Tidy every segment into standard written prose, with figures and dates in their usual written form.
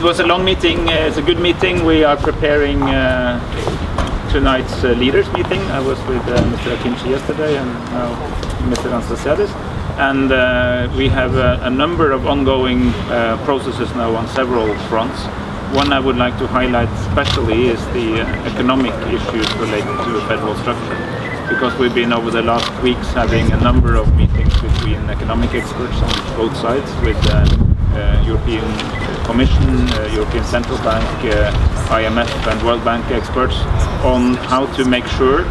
It was a long meeting. It's a good meeting. We are preparing tonight's leaders meeting. I was with Mr. Akinci yesterday and now Mr. Anastasiades. And we have a number of ongoing processes now on several fronts. One I would like to highlight especially is the economic issues related to the federal structure. Because we've been over the last weeks having a number of meetings between economic experts on both sides with European Commission, European Central Bank, IMF and World Bank experts on how to make sure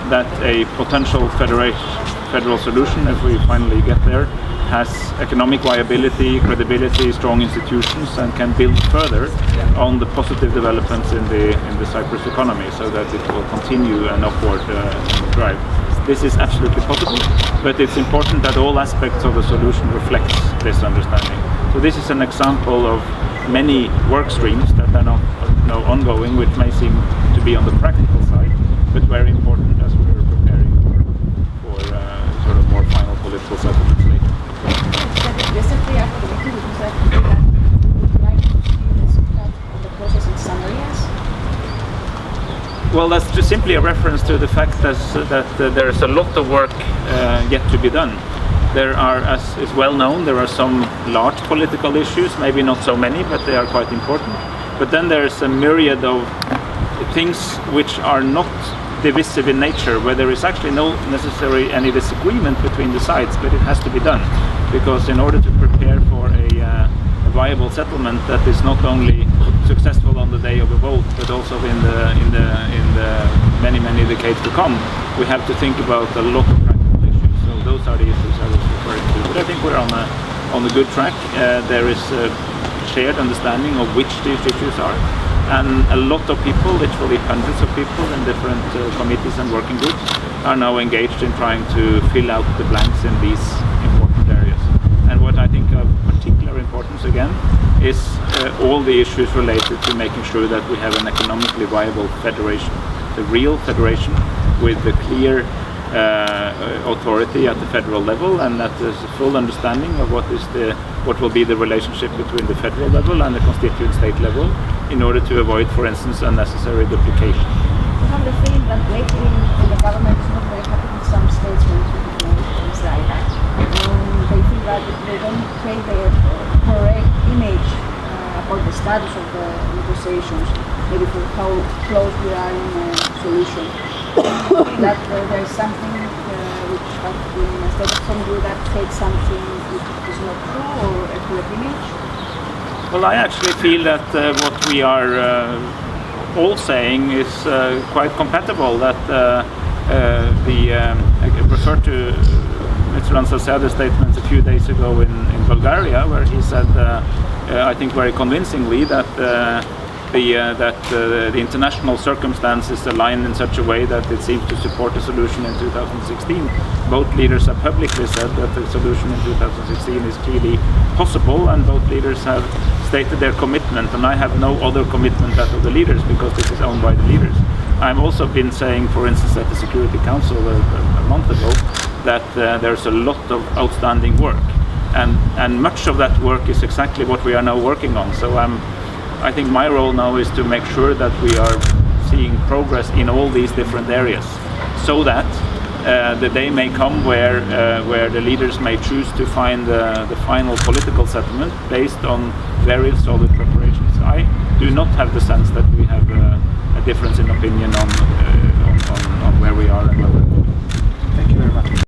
that a potential federal solution, if we finally get there, has economic viability, credibility, strong institutions, and can build further on the positive developments in the Cyprus economy, so that it will continue an upward drive. This is absolutely possible, but it's important that all aspects of the solution reflect this understanding. So this is an example of many work streams that are now ongoing, which may seem to be on the practical side, but very important as we're preparing for sort of more final political settlements later. Recently, after the meeting, you said that you would like to see the result of the process in some areas. Well, that's just simply a reference to the fact that there's a lot of work yet to be done. There are, as is well known, there are some large political issues, maybe not so many, but they are quite important. But then there's a myriad of things which are not divisive in nature, where there is actually no necessarily any disagreement between the sides, but it has to be done. Because in order to prepare for a viable settlement that is not only successful on the day of a vote, but also in the many decades to come, we have to think about a lot of practical issues. So those are the issues I was referring to. But I think we're on a good track. There is a shared understanding of which these issues are, and a lot of people, literally hundreds of people in different committees and working groups, are now engaged in trying to fill out the blanks in these important areas. And what I think of particular importance again is all the issues related to making sure that we have an economically viable federation, the real federation with the clear authority at the federal level, and that there's a full understanding of what will be the relationship between the federal level and the constituent state level, in order to avoid, for instance, unnecessary duplication. You have the feeling that lately the government is not very happy with some states when it things like that. They feel that they don't create the correct image about the status of the negotiations, maybe for how close we are in a solution. That there is something which has been, instead of some view that takes something which is not true or a correct image. Well, I actually feel that what we are all saying is quite compatible. That I refer to Mr. Anastasiades' statements a few days ago in Bulgaria, where he said, I think very convincingly, that the international circumstances align in such a way that it seems to support a solution in 2016. Both leaders have publicly said that the solution in 2016 is clearly possible, and both leaders have stated their commitment, and I have no other commitment than of the leaders, because this is owned by the leaders. I've also been saying, for instance, at the Security Council a month ago, that there's a lot of outstanding work, and much of that work is exactly what we are now working on. So I think my role now is to make sure that we are seeing progress in all these different areas, so that the day may come where the leaders may choose to find the final political settlement based on very solid preparations. I do not have the sense that we have a difference in opinion on where we are.